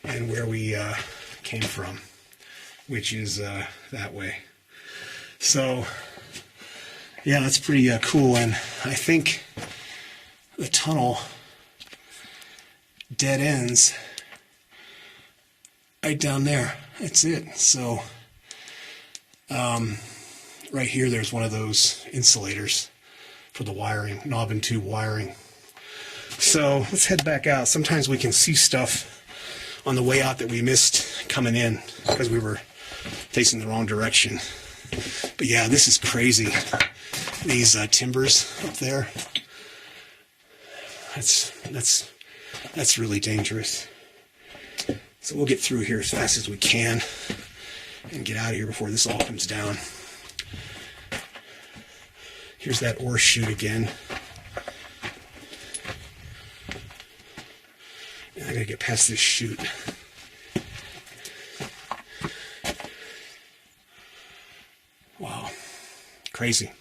and where we came from, which is that way. So, yeah, that's pretty cool, and I think the tunnel dead ends right down there. That's it. So, right here, there's one of those insulators for the wiring, knob and tube wiring. So let's head back out. Sometimes we can see stuff on the way out that we missed coming in because we were facing the wrong direction. But yeah, this is crazy. These timbers up there. That's really dangerous. So we'll get through here as fast as we can and get out of here before this all comes down. Here's that ore chute again. I gotta get past this chute. Wow, crazy.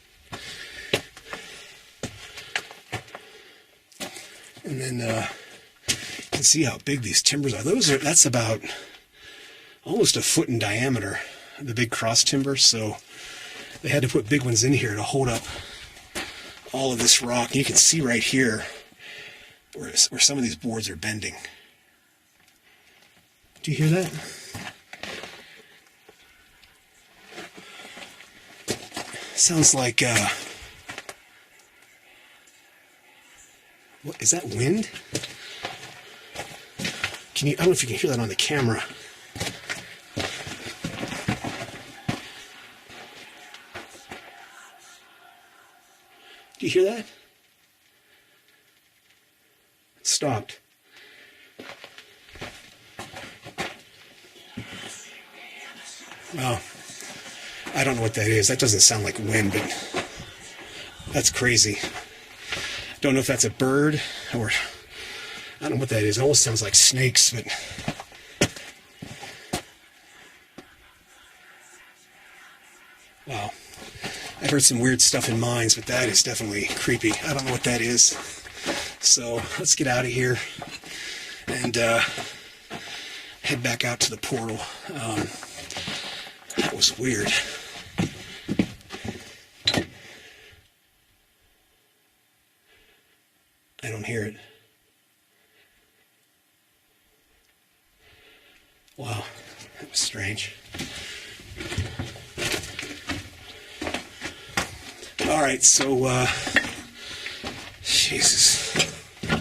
And then you can see how big these timbers are. That's about almost a foot in diameter, the big cross timbers. So they had to put big ones in here to hold up all of this rock. You can see right here where some of these boards are bending. Do you hear that? Sounds like, what, is that wind? I don't know if you can hear that on the camera. Do you hear that? It stopped. Well, I don't know what that is. That doesn't sound like wind, but that's crazy. Don't know if that's a bird or I don't know what that is. It almost sounds like snakes, but wow. I've heard some weird stuff in mines, but that is definitely creepy. I don't know what that is. So let's get out of here and head back out to the portal. That was weird. I don't hear it. Wow, that was strange. All right, so, Jesus.